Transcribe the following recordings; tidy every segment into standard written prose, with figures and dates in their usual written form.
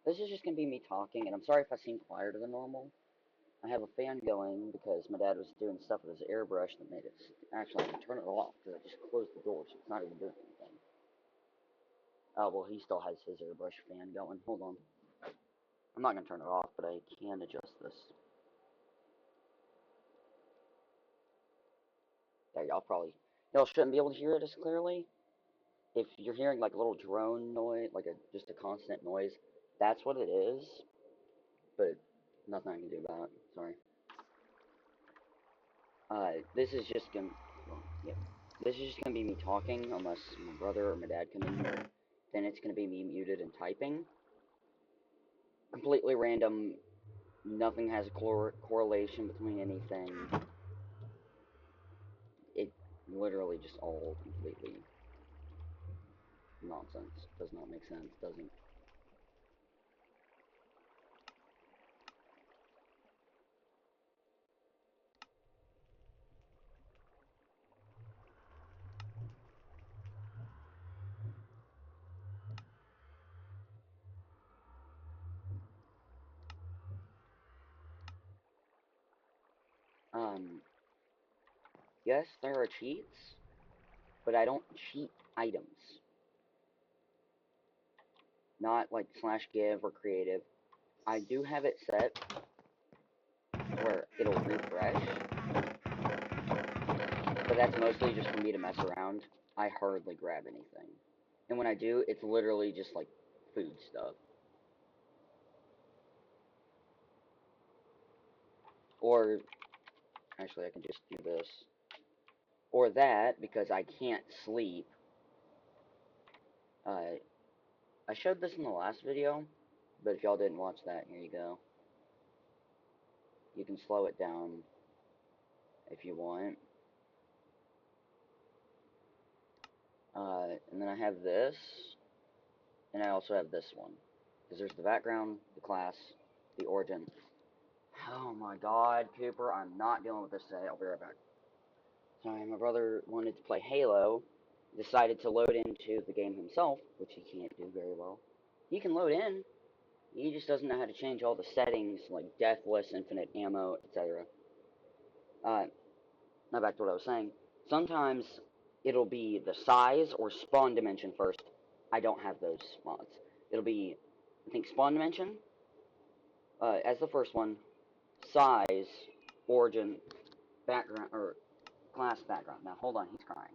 This is just gonna be me talking, and I'm sorry if I seem quieter than normal. I have a fan going because my dad was doing stuff with his airbrush that made it. Actually, I can turn it off because I just closed the door, so it's not even doing anything. Oh, well, he still has his airbrush fan going. Hold on. I'm not gonna turn it off, but I can adjust this. There, y'all shouldn't be able to hear it as clearly. If you're hearing like a little drone noise, like just a constant noise, that's what it is. But nothing I can do about it. Sorry. This is just gonna, well, yeah, this is just gonna be me talking unless my brother or my dad come in here. Then it's gonna be me muted and typing. Completely random. Nothing has a correlation between anything. It literally just all completely nonsense. Does not make sense. Doesn't. Um. Yes, there are cheats, but I don't cheat items. Not like slash give or creative. I do have it set where it'll refresh, but that's mostly just for me to mess around. I hardly grab anything. And when I do, it's literally just like food stuff. Or, actually, I can just do this. Or that, because I can't sleep. Uh, I showed this in the last video, but if y'all didn't watch that, here you go. You can slow it down if you want. And then I have this, and I also have this one. Because there's the background, the class, the origin. Oh my god, Cooper, I'm not dealing with this today. I'll be right back. Sorry, my brother wanted to play Halo, decided to load into the game himself, which he can't do very well. He can load in, he just doesn't know how to change all the settings, like deathless, infinite ammo, etc. Uh, Now back to what I was saying. Sometimes it'll be the size or spawn dimension first. I don't have those mods. It'll be, I think, spawn dimension as the first one, size, origin, background, or class background. Now hold on, he's crying.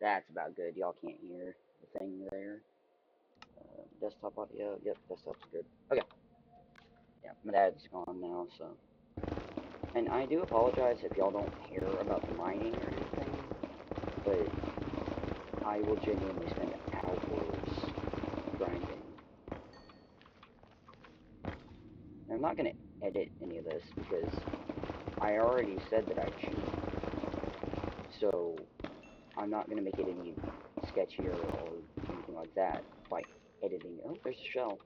That's about good. Y'all can't hear the thing there. Desktop audio. Yep, desktop's good. Okay. Yeah, my dad's gone now, so. And I do apologize if y'all don't care about the mining or anything, but I will genuinely spend hours grinding. And I'm not going to edit any of this because I already said that I cheat. So I'm not going to make it any sketchier or anything like that by editing. Oh, there's a shell.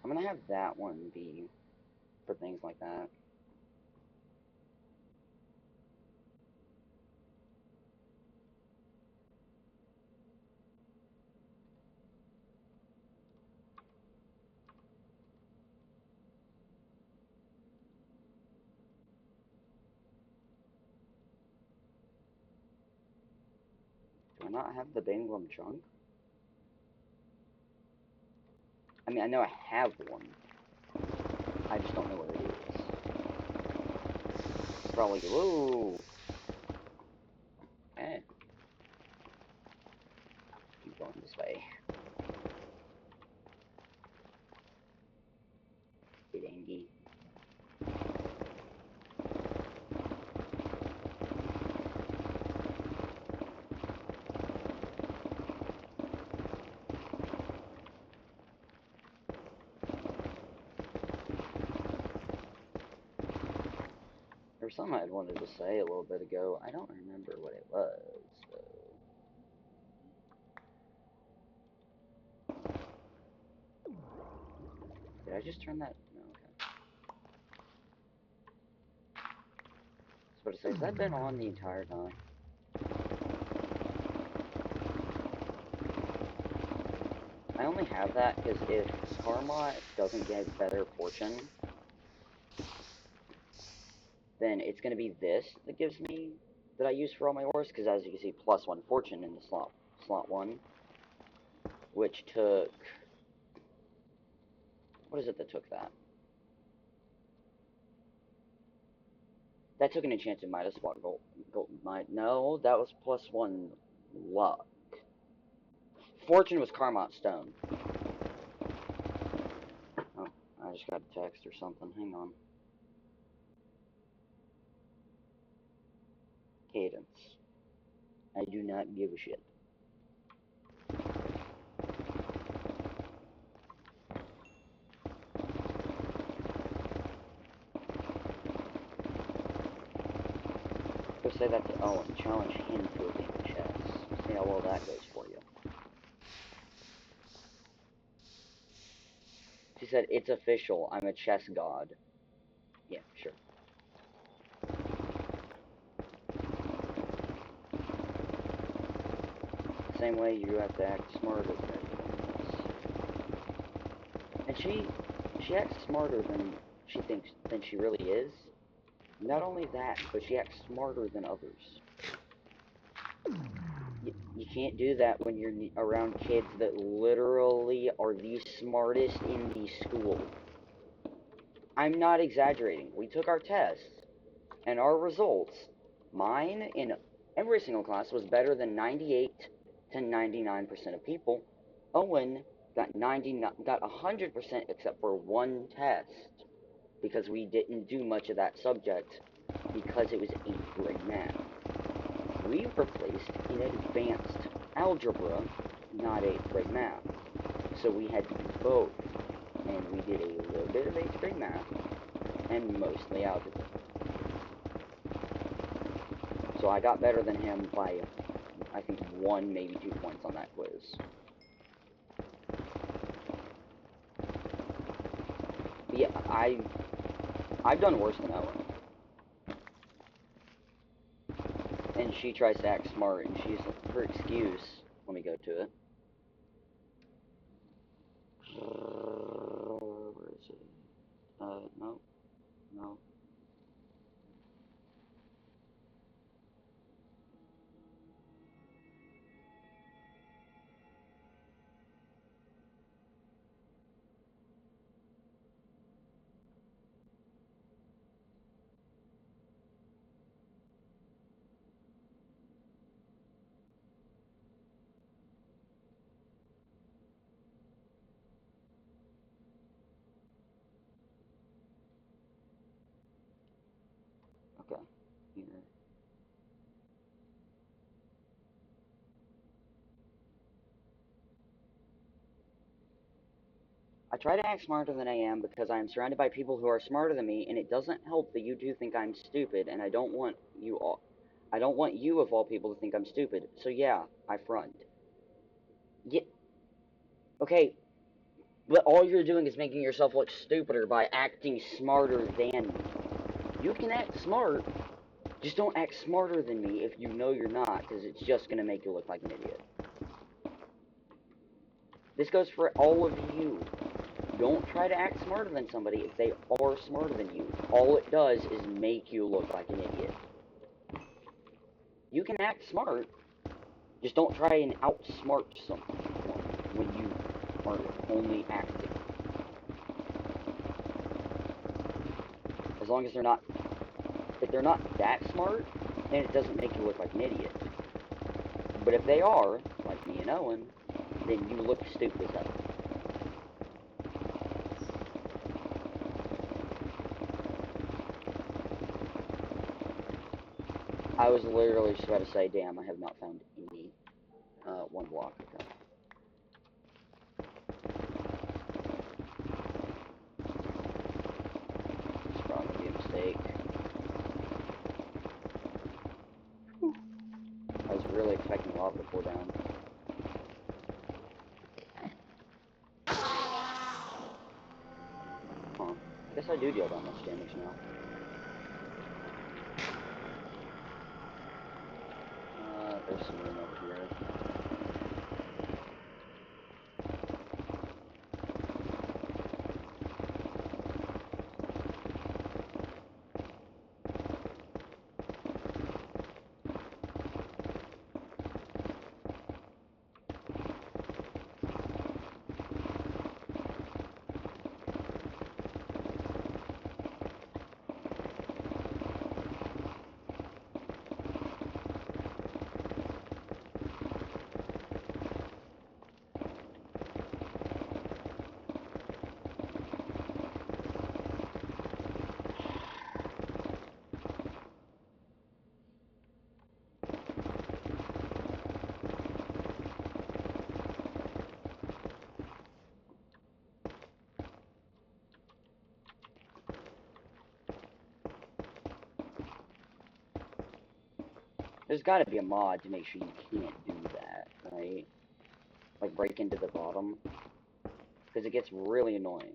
I'm going to have that one be for things like that. Do I not have the Banglum chunk? I mean, I know I have one. I just don't know where it is. Probably, whoa! Eh. Keep going this way. Bit Andy. There was something I wanted to say a little bit ago. I don't remember what it was, though. Did I just turn that? No, okay. I was about to say, has that been on the entire time? I only have that because if Karma doesn't get better fortune, then it's going to be this that gives me, that I use for all my ores, because as you can see, +1 fortune in the slot 1, which took, what is it that took that? That took an enchanted Midas block, gold no, that was +1 luck. Fortune was Karmot stone. Oh, I just got a text or something, hang on. Cadence. I do not give a shit. Go say that to Owen. Challenge him to a game of chess. See how well that goes for you. She said, it's official. I'm a chess god. Yeah, sure. Same way you have to act smarter than everyone else. And she acts smarter than she thinks, than she really is. Not only that, but she acts smarter than others. You can't do that when you're around kids that literally are the smartest in the school. I'm not exaggerating. We took our tests, and our results, mine in every single class, was better than 98 to 99% of people. Owen got 100% except for one test, because we didn't do much of that subject because it was 8th grade math. We were placed in advanced algebra, not 8th grade math. So we had to do both. And we did a little bit of 8th grade math, and mostly algebra. So I got better than him by, I think, 1, maybe 2 points on that quiz. But yeah, I've done worse than Owen. And she tries to act smart, and her excuse, let me go to it. Where is it? No. No. I try to act smarter than I am because I am surrounded by people who are smarter than me, and it doesn't help that you two think I'm stupid, and I don't want you of all people to think I'm stupid. So yeah, I front. Yeah, okay, but all you're doing is making yourself look stupider by acting smarter than me. You can act smart, just don't act smarter than me if you know you're not, because it's just gonna make you look like an idiot. This goes for all of you. Don't try to act smarter than somebody if they are smarter than you. All it does is make you look like an idiot. You can act smart, just don't try and outsmart someone when you are only acting. As long as if they're not that smart, then it doesn't make you look like an idiot. But if they are, like me and Owen, then you look stupid as hell. I was literally just about to say, damn, I have not found any one block. Okay. It's probably a mistake. I was really expecting lava to pour down. Huh. I guess I do deal that much damage now. There's some room over here. There's gotta be a mod to make sure you can't do that, right? Like break into the bottom. Because it gets really annoying.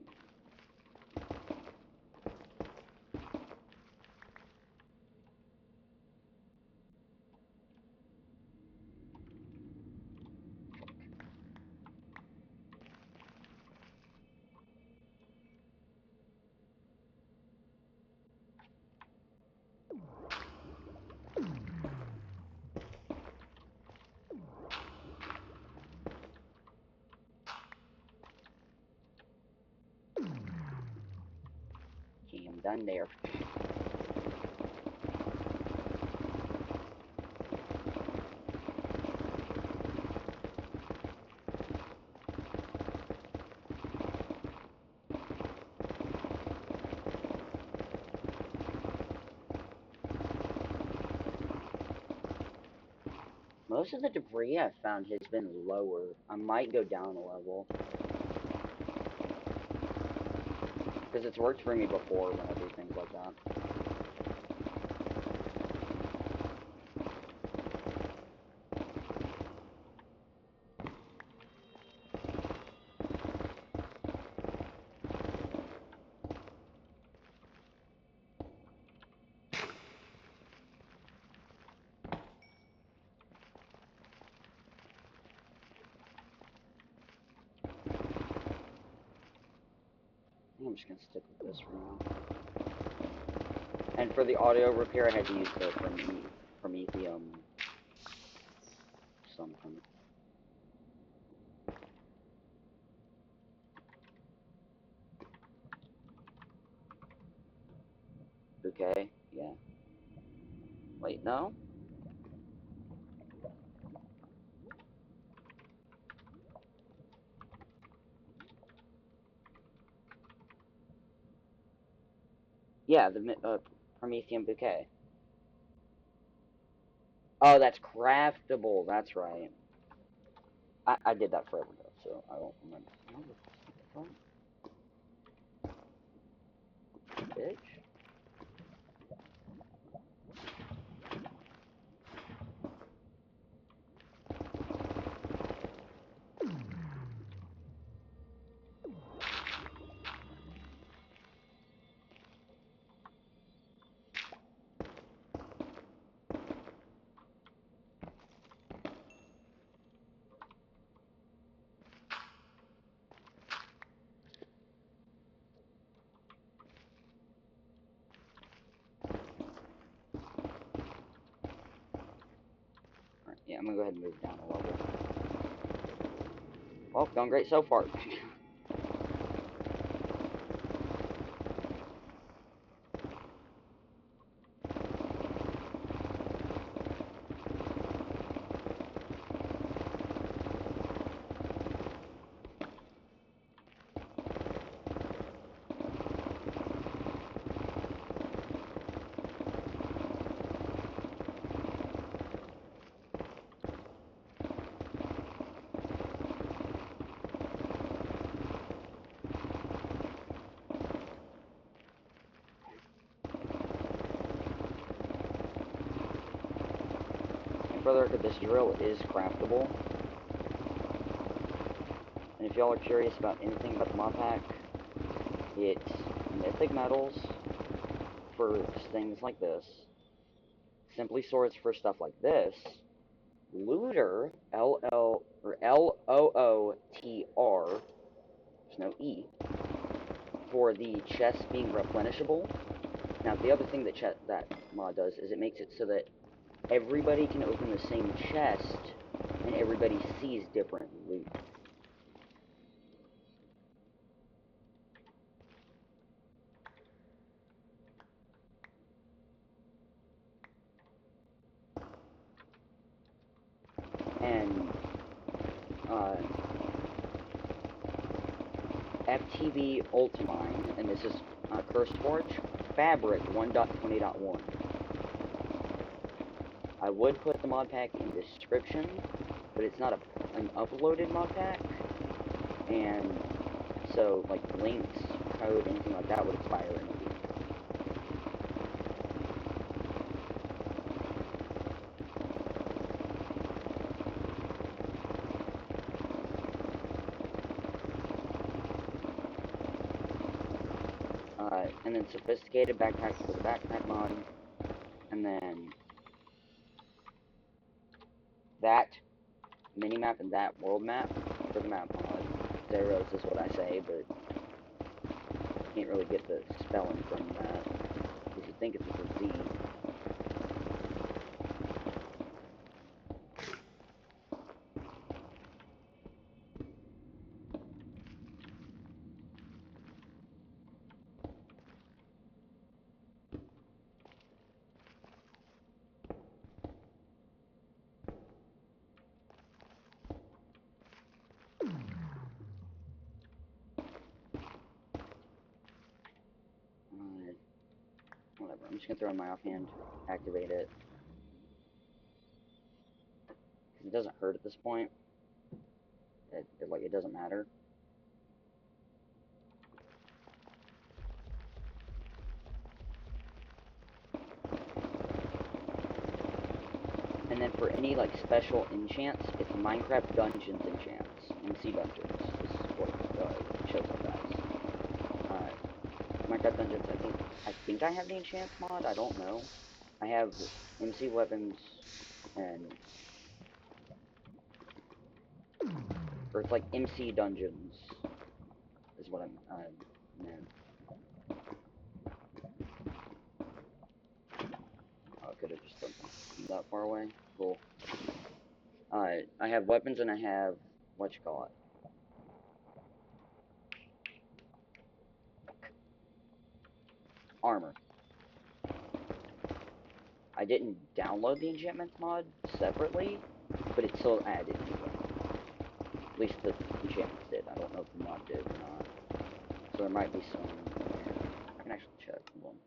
Okay, I'm done there. Most of the debris I've found has been lower. I might go down a level. Because it's worked for me before when I do things like that. I'm just gonna stick with this for now. And for the audio repair, I had to use the Promethium something. Bouquet? Yeah. Wait, no? Yeah, the Promethium Bouquet. Oh, that's craftable. That's right. I did that forever ago, so I don't remember. What the fuck? Bitch. Yeah, I'm gonna go ahead and move down a level. Well, going great so far. For the record, this drill is craftable. And if y'all are curious about anything about the mod pack, it's mythic metals for things like this, simply swords for stuff like this, looter, Lootr, there's no E, for the chests being replenishable. Now, the other thing that that mod does is it makes it so that everybody can open the same chest and everybody sees different loot. And FTV Ultimine, and this is Cursed Forge, Fabric 1.20.1. I would put the mod pack in the description, but it's not an uploaded mod pack, and so like links, code, anything like that would expire in a week. And then sophisticated backpacks for the backpack mod, and then that mini-map and that world map for the map mod. Zeros is what I say, but can't really get the spelling from that, because you think it's with a Z. Whatever, I'm just gonna throw in my offhand, activate it. It doesn't hurt at this point. It doesn't matter. And then for any like special enchants, it's Minecraft Dungeons enchants. MC Dungeons is what it shows up as. Minecraft Dungeons, I think I have the enchants mod, I don't know. I have MC weapons and or it's like MC Dungeons is what I meant. Oh, I could have just done that far away. Cool. I have weapons and I have what you call it. Armor. I didn't download the enchantments mod separately, but it's still added to them. At least the enchantments did. I don't know if the mod did or not. So there might be some here. I can actually check. Hold on.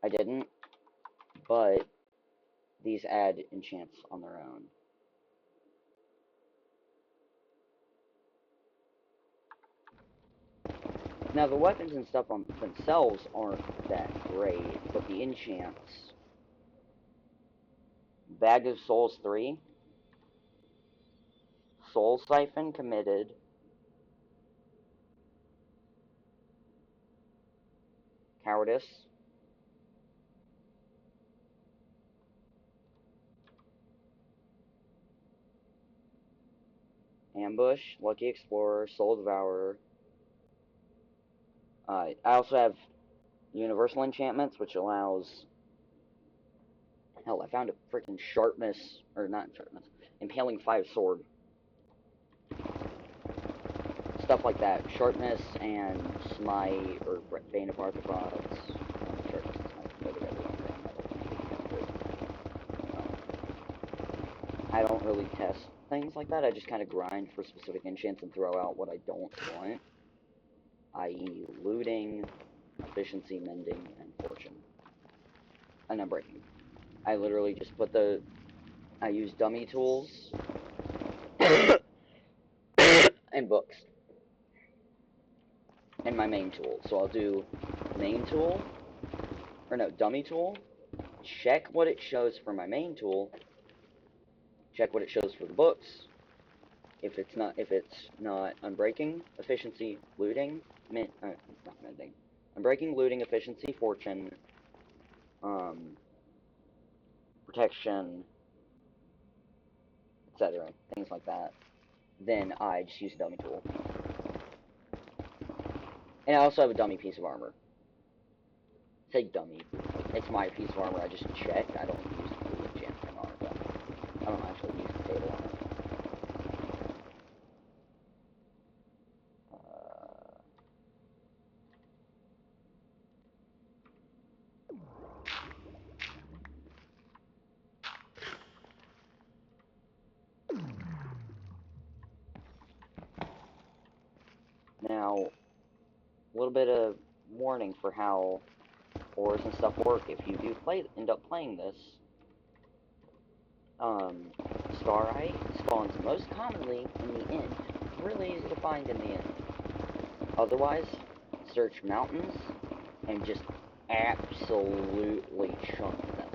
I didn't, but these add enchants on their own. Now, the weapons and stuff on themselves aren't that great, but the enchants. Bag of Souls 3, Soul Siphon committed, Cowardice, Ambush, Lucky Explorer, Soul Devourer. I also have Universal Enchantments, which allows. Hell, I found a freaking Sharpness, or not Sharpness, Impaling 5 sword. Stuff like that. Sharpness and Smite, or Bane of Arthropods. Sharpness and Smite go together on I don't really test things like that. I just kind of grind for specific enchants and throw out what I don't want, i.e. looting, efficiency, mending, and fortune. And unbreaking. I literally just put I use dummy tools and books and my main tool. So I'll do main tool, or no, dummy tool, check what it shows for my main tool, check what it shows for the books. If it's not unbreaking, efficiency, looting, not mending, unbreaking, looting, efficiency, fortune, protection, etc., things like that, then I just use a dummy tool. And I also have a dummy piece of armor. Say dummy. It's my piece of armor. I just checked. I don't use the enchantment on it. I don't actually use the table on it. Now, a little bit of warning for how ores and stuff work. If you do end up playing this, Starite spawns most commonly in the end. Really easy to find in the end. Otherwise, search mountains and just absolutely chunk them.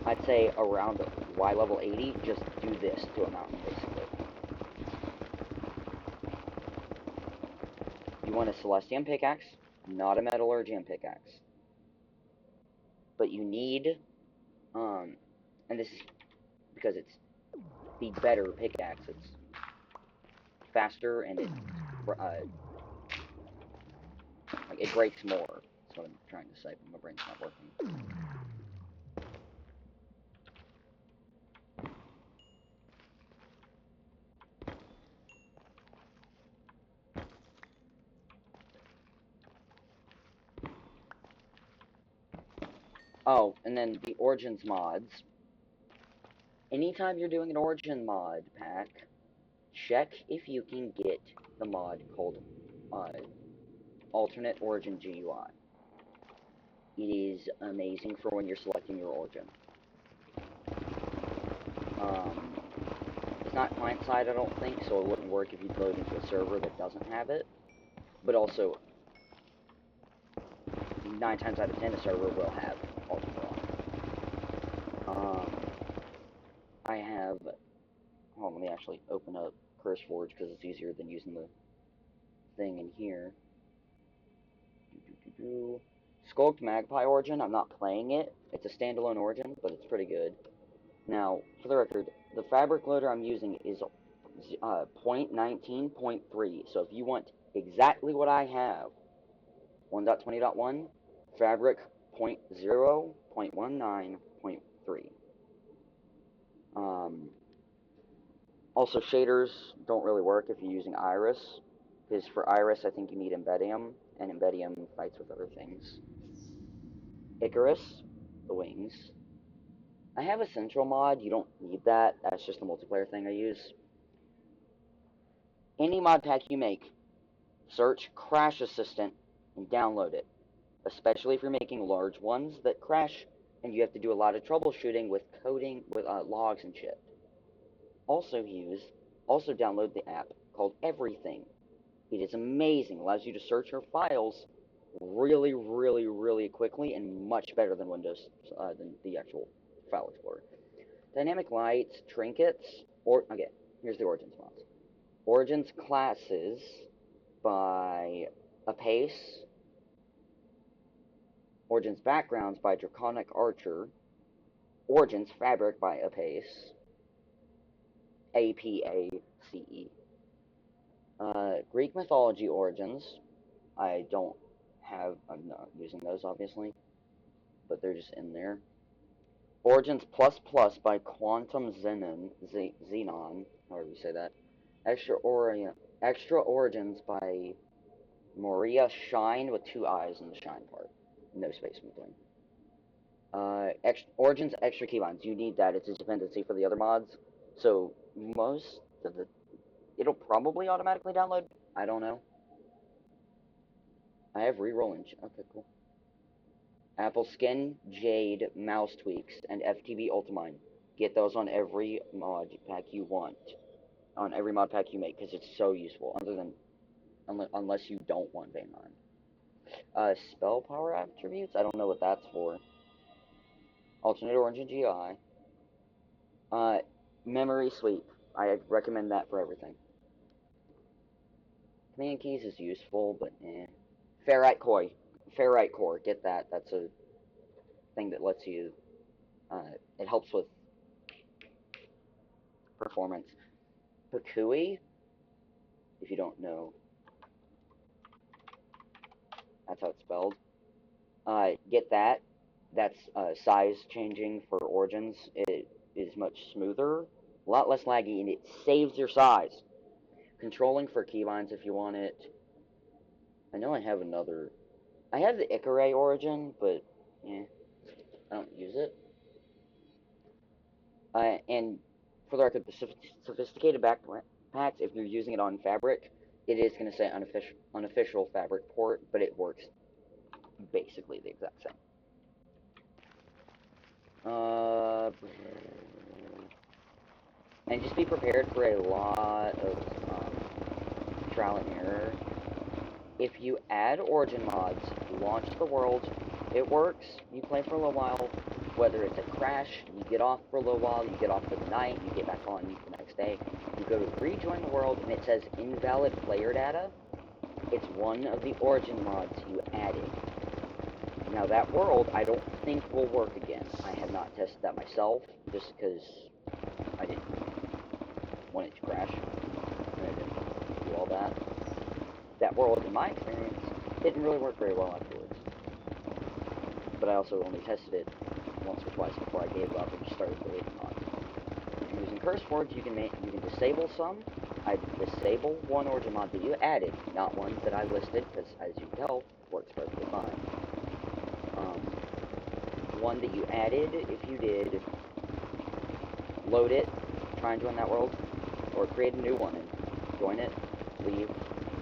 I'd say around Y level 80, just do this to a mountain, basically. You want a Celestium pickaxe, not a Metallurgium pickaxe. But you need, and this is because it's the better pickaxe. It's faster and it breaks more. That's what I'm trying to say, but my brain's not working. Oh, and then the Origins mods. Anytime you're doing an Origin mod pack, check if you can get the mod called Alternate Origin GUI. It is amazing for when you're selecting your origin. It's not client-side, I don't think, so it wouldn't work if you load into a server that doesn't have it. But also, 9 times out of 10, a server will have alternate on. I have... Hold on, let me actually open up CurseForge, because it's easier than using the thing in here. Skulked Magpie Origin, I'm not playing it. It's a standalone Origin, but it's pretty good. Now, for the record, the fabric loader I'm using is 0.19.3. So if you want exactly what I have, 1.20.1, fabric 0.19.3. Also, shaders don't really work if you're using Iris, because for Iris, I think you need Embedium, and Embedium fights with other things. Icarus, the wings. I have a central mod, you don't need that, that's just a multiplayer thing I use. Any mod pack you make, search Crash Assistant and download it, especially if you're making large ones that crash and you have to do a lot of troubleshooting with coding, with logs and shit. Also download the app called Everything. It is amazing. Allows you to search your files really, really, really quickly and much better than Windows, than the actual file explorer. Dynamic lights, trinkets, or okay, here's the Origins mods. Origins classes by Apace. Origins backgrounds by Draconic Archer. Origins fabric by Apace. APACE. Greek mythology origins. I'm not using those obviously, but they're just in there. Origins Plus Plus by Quantum Xenon, however you say that. Extra Origins by Moria Shine with two eyes in the shine part. No space in between. Origins Extra Keybinds. You need that. It's a dependency for the other mods. So most of the... It'll probably automatically download. I don't know. I have rerolling. Okay, cool. Apple Skin, Jade, Mouse Tweaks, and FTB Ultimine. Get those on every mod pack you want. On every mod pack you make, because it's so useful. Unless you don't want Baneline. Spell power attributes? I don't know what that's for. Alternate Origin GI. Memory Sweep. I recommend that for everything. Command keys is useful, but eh. Ferrite Core. Get that. That's a thing that lets you. It helps with performance. Pakui, if you don't know, that's how it's spelled. Get that. That's size changing for Origins. It is much smoother, a lot less laggy, and it saves your size. Controlling for keybinds if you want it. I know I have another. I have the Icare Origin, but yeah, I don't use it. And for the record, the sophisticated backpacks, if you're using it on Fabric, it is going to say unofficial Fabric port, but it works basically the exact same. And just be prepared for a lot of trial and error. If you add Origin mods, launch the world, it works, you play for a little while, whether it's a crash, you get off for a little while, you get off for the night, you get back on the next day, you go to rejoin the world, and it says invalid player data, it's one of the Origin mods you added. Now that world, I don't think will work again. I have not tested that myself, just because I didn't want it to crash, and I didn't do all that. That world, in my experience, didn't really work very well afterwards. But I also only tested it once or twice before I gave up and just started deleting mods. Using CurseForge, you can disable some. I disable one Origin mod that you added, not ones that I listed, because as you can tell, works perfectly fine. One that you added, if you did, load it, try and join that world, or create a new one and join it, leave,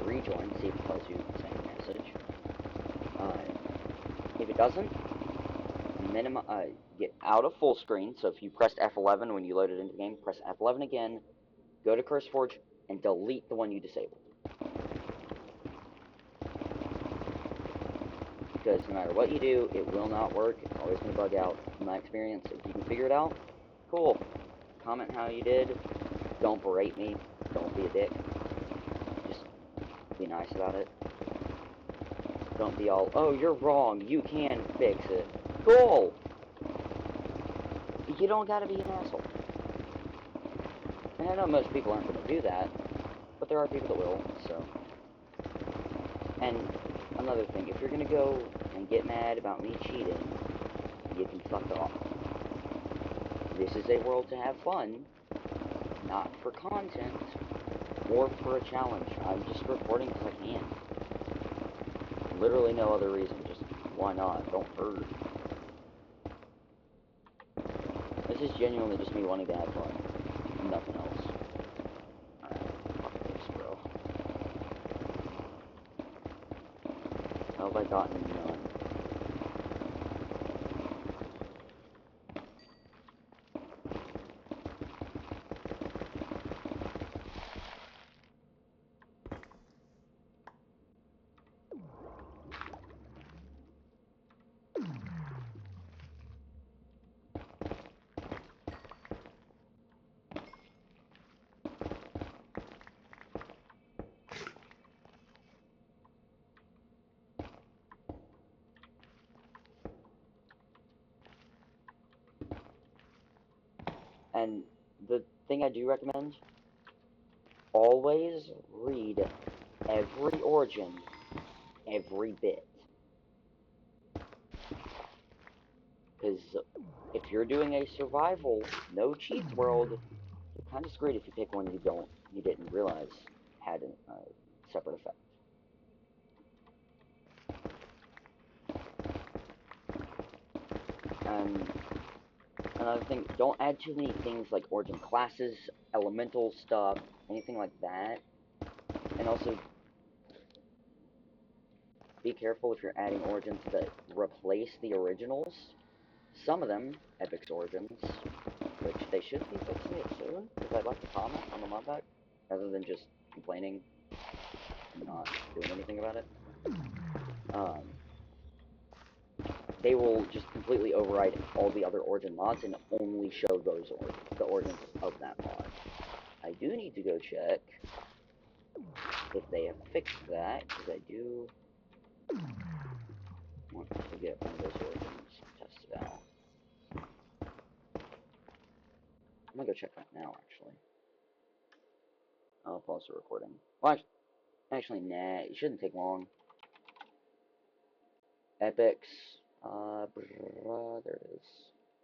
rejoin, see if it tells you the same message. If it doesn't, get out of full screen, so if you pressed F11 when you loaded into the game, press F11 again, go to CurseForge, and delete the one you disabled. Because no matter what you do, it will not work, it's always going to bug out, in my experience. If you can figure it out, cool. Comment how you did, don't berate me, don't be a dick. Be nice about it. Don't be all, oh, you're wrong, you can fix it. Cool! You don't gotta be an asshole. And I know most people aren't gonna do that, but there are people that will, so. And another thing, if you're gonna go and get mad about me cheating, you can fuck off. This is a world to have fun, not for content, or for a challenge. I'm just recording because I can. Literally no other reason, just why not? Don't hurt. This is genuinely just me wanting to have fun. Nothing else. Alright, fuck this, bro. How have I gotten none? And the thing I do recommend, always read every origin, every bit. Because if you're doing a survival, no cheats world, you're kind of screwed if you pick one you didn't realize had a separate effect. And another thing, don't add too many things like origin classes, elemental stuff, anything like that. And also, be careful if you're adding origins that replace the originals. Some of them, Epic's origins, which they should be fixing it soon, because I'd like to comment on the mod pack, rather than just complaining and not doing anything about it. They will just completely override all the other origin mods and only show the origins of that mod. I do need to go check if they have fixed that, because I do want to get one of those origins tested out. I'm gonna go check that now, actually. I'll pause the recording. Well, actually, nah, it shouldn't take long. Epics, there it is.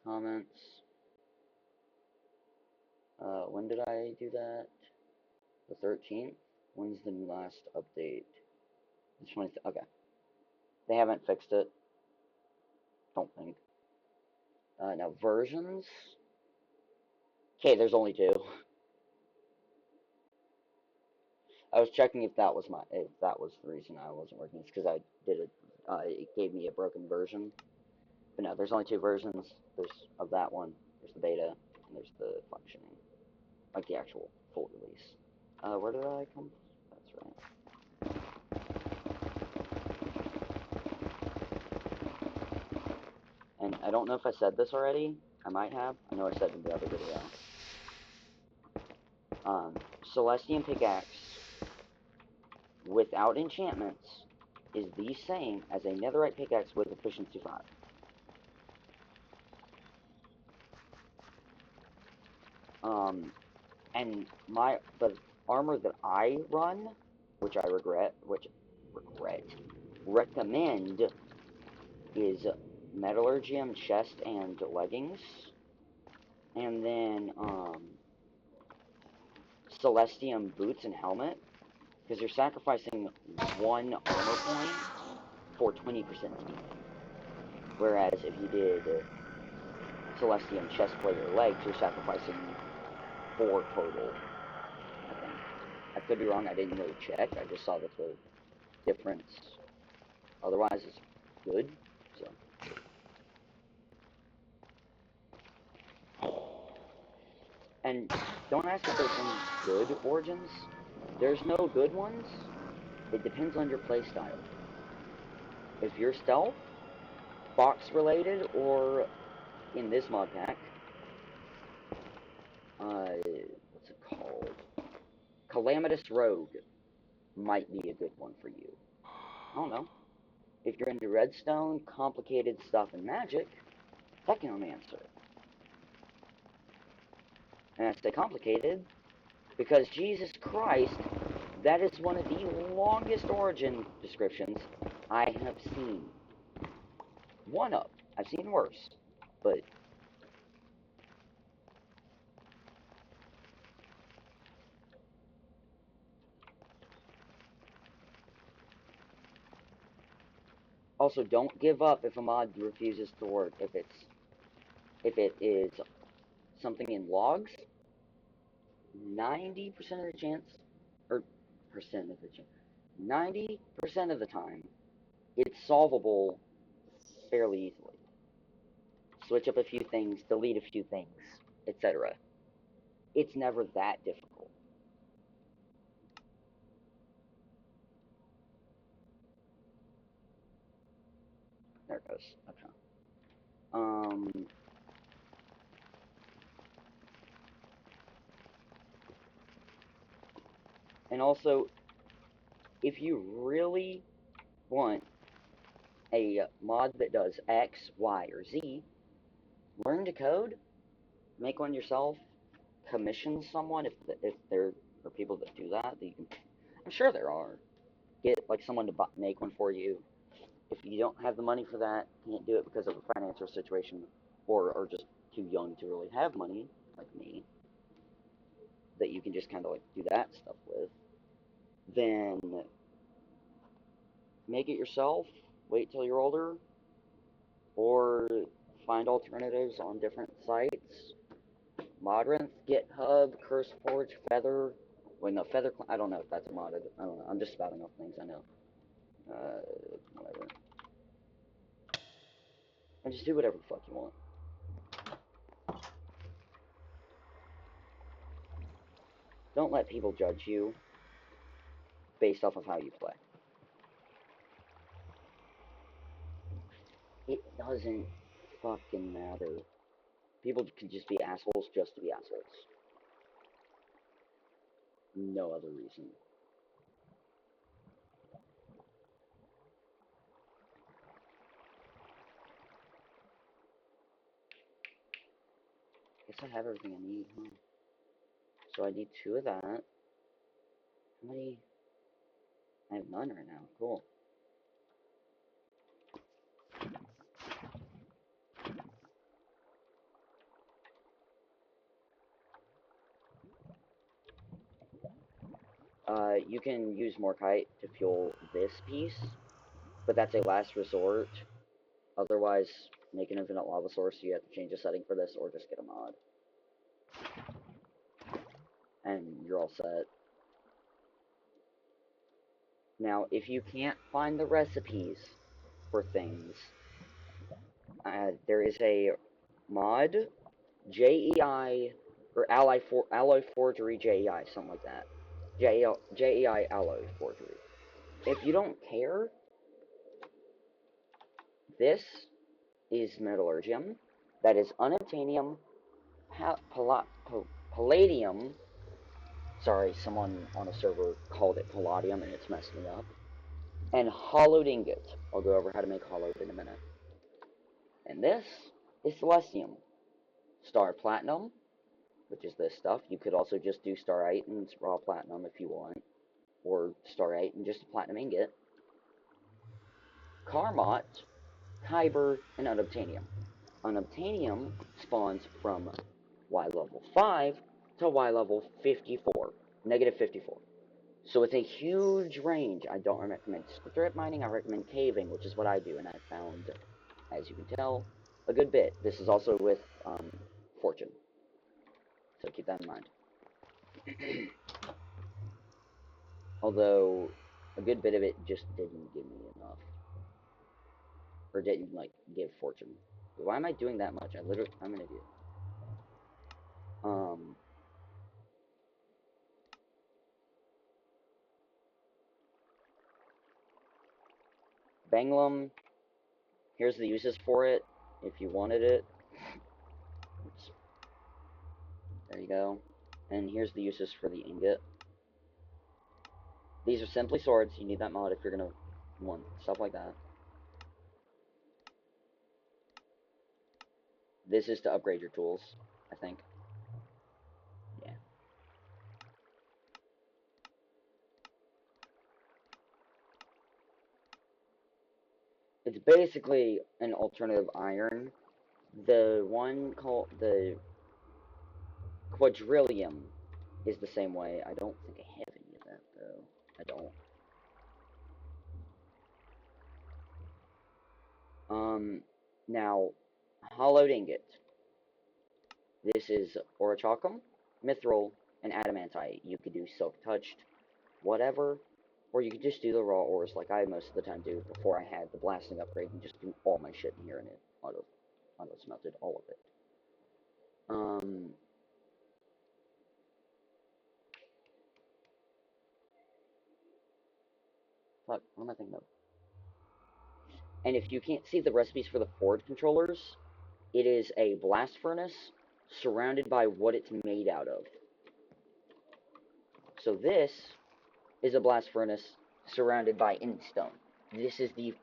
Comments. When did I do that? The 13th? When's the last update? The 20th, okay. They haven't fixed it. Don't think. Now versions. Okay, there's only 2. I was checking if that was the reason I wasn't working. It's because I did it. It gave me a broken version. But no, there's only 2 versions. There's of that one. There's the beta, and there's the functioning, like the actual full release. Where did I come? That's right. And I don't know if I said this already. I might have. I know I said it in the other video. Celestium Pickaxe without enchantments is the same as a Netherite Pickaxe with Efficiency 5. And the armor that I run, which I recommend, is Metallurgium chest and leggings, and then Celestium boots and helmet, because you're sacrificing 1 armor point for 20% speed. Whereas if you did Celestium chestplate or legs, you're sacrificing 4 total, I think. I could be wrong, I didn't really check, I just saw that the difference otherwise is good, so. And don't ask if there's any good origins. There's no good ones. It depends on your playstyle. If you're stealth, box related, or in this mod pack, what's it called? Calamitous Rogue might be a good one for you. I don't know. If you're into redstone, complicated stuff, and magic, Technomancer. And I say complicated because Jesus Christ, that is one of the longest origin descriptions I have seen. One of. I've seen worse, but also don't give up if a mod refuses to work. If it is something in logs, 90% of the chance, or percent of the chance, 90% of the time, it's solvable fairly easily. Switch up a few things, delete a few things, etc. It's never that difficult. There it goes. Okay. And also, if you really want a mod that does X, Y, or Z, learn to code, make one yourself, commission someone if there are people that do that. That you can, I'm sure there are. Get like someone to make one for you. If you don't have the money for that, can't do it because of a financial situation, or are just too young to really have money, like me, that you can just kind of like do that stuff with, then make it yourself. Wait till you're older, or find alternatives on different sites. Modrinth, GitHub, CurseForge, Feather. Wait, no, Feather. I don't know if that's modded. I don't know. I'm just spouting off things I know. Whatever. And just do whatever the fuck you want. Don't let people judge you based off of how you play. It doesn't fucking matter. People can just be assholes just to be assholes. No other reason. Guess I have everything I need, huh? So I need 2 of that. How many? I have none right now. Cool. You can use Morkite to fuel this piece, but that's a last resort. Otherwise, make an infinite lava source, so you have to change the setting for this, or just get a mod. And you're all set. Now, if you can't find the recipes for things, there is a mod, JEI, or Alloy Forgery JEI, something like that. JEI Alloy Forgery. If you don't care, this is metallurgium. That is unobtainium, palladium. Sorry, someone on a server called it palladium and it's messed me up. And hollowed ingot. I'll go over how to make hollowed in a minute. And this is celestium. Star platinum, which is this stuff. You could also just do starite and raw platinum if you want, or starite and just a platinum ingot. Carmot, kyber, and unobtainium. Unobtainium spawns from Y level 5 to Y level 54, negative 54. So it's a huge range. I don't recommend strip mining, I recommend caving, which is what I do, and I found, as you can tell, a good bit. This is also with fortune, so keep that in mind. Although, a good bit of it just didn't give me enough. Or didn't, like, give fortune. Why am I doing that much? I'm an idiot. Banglum, here's the uses for it, if you wanted it. Oops. There you go. And here's the uses for the ingot. These are simply swords. You need that mod if you're gonna want stuff like that. This is to upgrade your tools, I think. Yeah. It's basically an alternative iron. The one called the quadrillium is the same way. I don't think I have any of that though. I don't. Now, hollowed ingot. This is orichalcum, mithril, and adamantite. You could do silk touched, whatever, or you could just do the raw ores like I most of the time do before I had the blasting upgrade and just do all my shit in here and it auto smelted all of it. Fuck, what am I thinking of? And if you can't see the recipes for the Ford controllers, it is a blast furnace surrounded by what it's made out of. So this is a blast furnace surrounded by endstone. This is the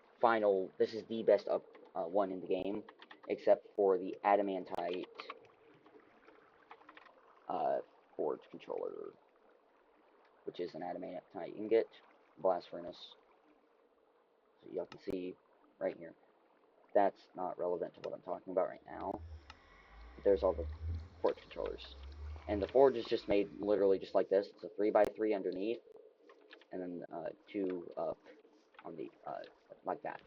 best one in the game, except for the adamantite. uh, forge controller, which is an adamantite ingot, blast furnace. So y'all can see right here. That's not relevant to what I'm talking about right now. But there's all the forge controllers. And the forge is just made literally just like this. It's a 3x3 underneath, and then 2 up on the, like that.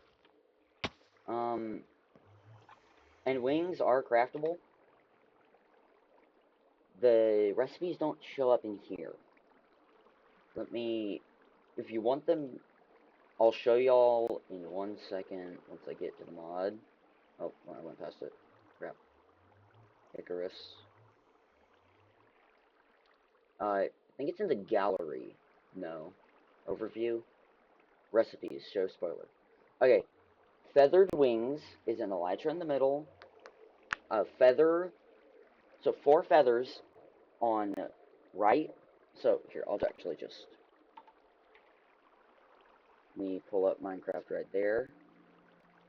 And wings are craftable. The recipes don't show up in here. If you want them, I'll show y'all in 1 second once I get to the mod. Oh, well, I went past it. Crap. Icarus. I think it's in the gallery. No. Overview. Recipes. Show spoiler. Okay. Feathered wings is an elytra in the middle. Feather. So 4 feathers on right. So here, I'll actually just. Let me pull up Minecraft right there.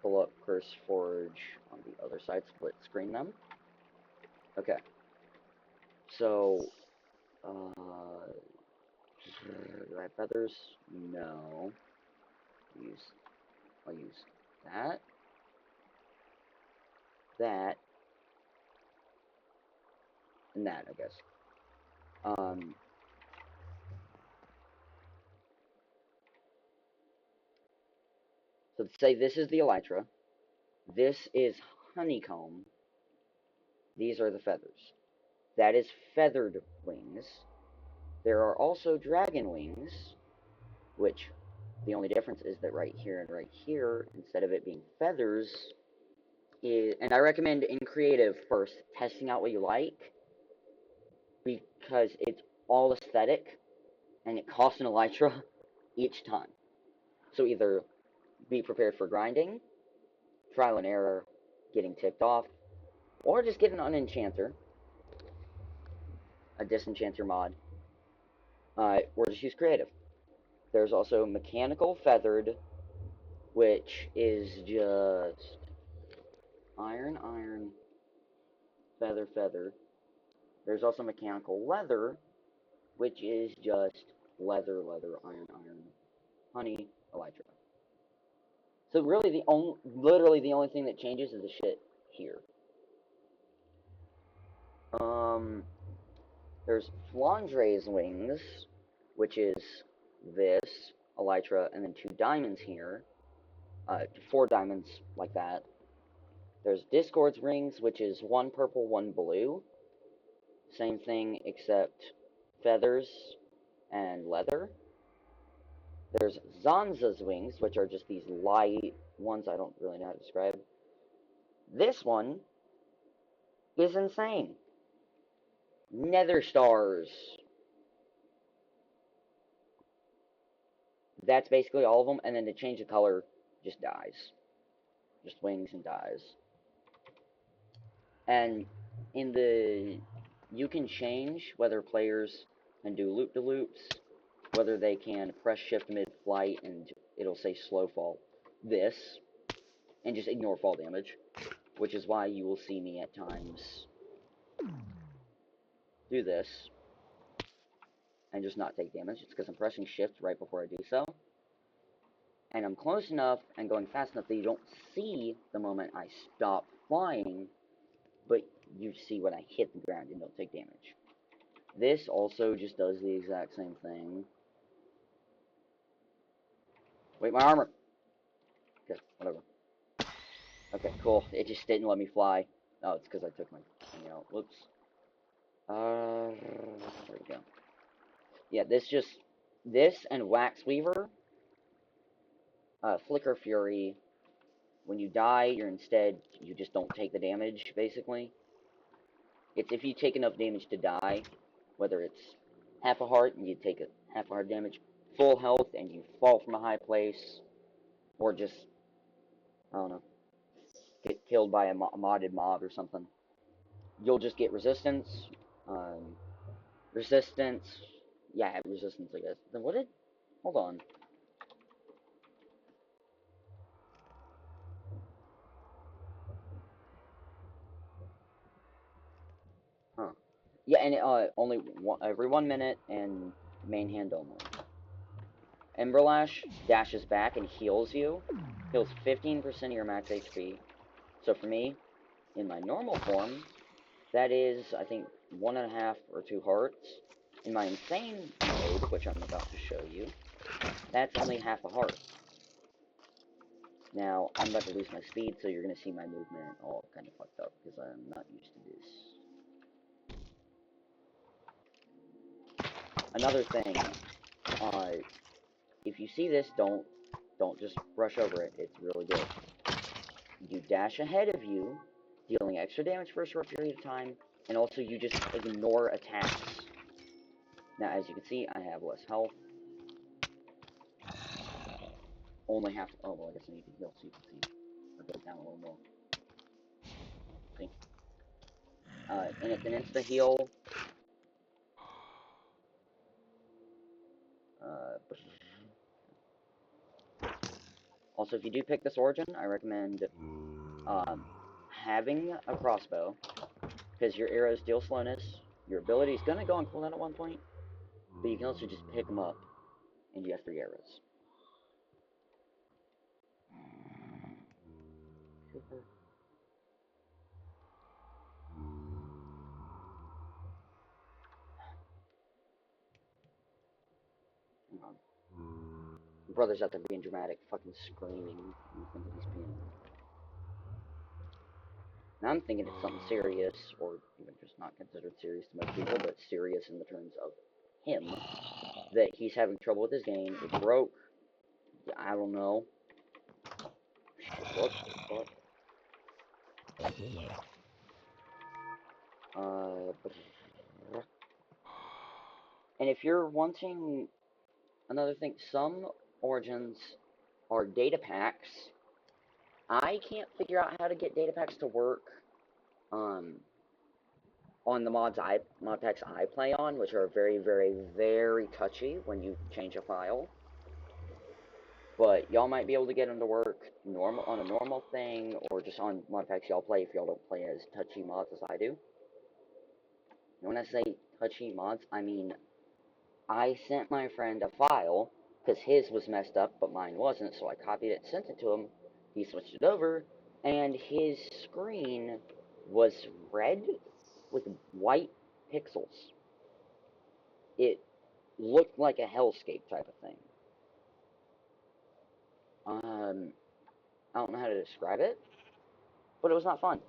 Pull up Curse Forge on the other side. Split screen them. Okay. So, do I have feathers? No. I'll use that, that, and that, I guess. So to say this is the elytra, this is honeycomb, these are the feathers. That is feathered wings. There are also dragon wings, which the only difference is that right here and right here, instead of it being feathers, and I recommend in creative first testing out what you like, because it's all aesthetic and it costs an elytra each time. So either be prepared for grinding, trial and error, getting ticked off, or just get an unenchanter, a disenchanter mod, or just use creative. There's also mechanical feathered, which is just iron, iron, feather, feather. There's also mechanical leather, which is just leather, leather, iron, iron, honey, elytra. So really, literally the only thing that changes is the shit here. There's Flandre's wings, which is this elytra, and then 2 diamonds here, 4 diamonds like that. There's Discord's rings, which is 1 purple, 1 blue. Same thing except feathers and leather. There's Zanza's wings, which are just these light ones I don't really know how to describe. This one is insane. Nether stars. That's basically all of them, and then to change the color, just dies. Just wings and dies. And you can change whether players can do loop-de-loops, whether they can press shift mid-flight and it'll say slow fall. This, and just ignore fall damage, which is why you will see me at times do this and just not take damage. It's because I'm pressing shift right before I do so. And I'm close enough and going fast enough that you don't see the moment I stop flying, but you see when I hit the ground and don't take damage. This also just does the exact same thing. Wait, my armor! Okay, whatever. Okay, cool. It just didn't let me fly. Oh, it's because I took my thing out. Whoops. There we go. Yeah, this and Wax Weaver, Flicker Fury, when you die, you just don't take the damage, basically. It's if you take enough damage to die, whether it's half a heart and you take half a heart damage, full health and you fall from a high place, or just, I don't know, get killed by a modded mob or something. You'll just get resistance, resistance, yeah, resistance, I guess. Then hold on. Huh. Yeah, and only every 1 minute and main hand only. Emberlash dashes back and heals you. Heals 15% of your max HP. So for me, in my normal form, that is, I think, 1.5 or 2 hearts. In my insane mode, which I'm about to show you, that's only half a heart. Now, I'm about to lose my speed, so you're going to see my movement all kind of fucked up, because I'm not used to this. Another thing, if you see this, don't just rush over it. It's really good. You dash ahead of you, dealing extra damage for a short period of time, and also you just ignore attacks. Now, as you can see, I have less health. Only half. Oh, well, I guess I need to heal so you can see. Or go down a little more. See? And it's an insta heal. Also, if you do pick this origin, I recommend having a crossbow, because your arrows deal slowness. Your ability is going to go on cooldown at one point, but you can also just pick them up, and you have 3 arrows. Super. Hang on. My brother's out there being dramatic, fucking screaming in front of his piano. Now I'm thinking it's something serious, or even just not considered serious to most people, but serious in the terms of him, that he's having trouble with his game. It broke. I don't know. What the fuck? And if you're wanting another thing, some origins are data packs. I can't figure out how to get data packs to work on the mod packs I play on, which are very, very, very touchy when you change a file. But y'all might be able to get them to work normal on a normal thing, or just on mod packs y'all play if y'all don't play as touchy mods as I do. And when I say touchy mods, I mean I sent my friend a file because his was messed up, but mine wasn't. So I copied it, sent it to him. He switched it over, and his screen was red with white pixels. It looked like a hellscape type of thing. I don't know how to describe it, but it was not fun.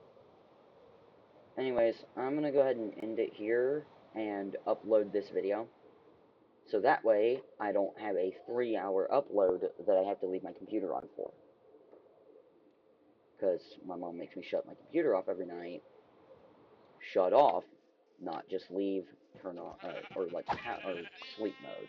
Anyways, I'm gonna go ahead and end it here and upload this video. So that way, I don't have a 3-hour upload that I have to leave my computer on for. Because my mom makes me shut my computer off every night. Shut off, not just leave, turn on, or like or sleep mode.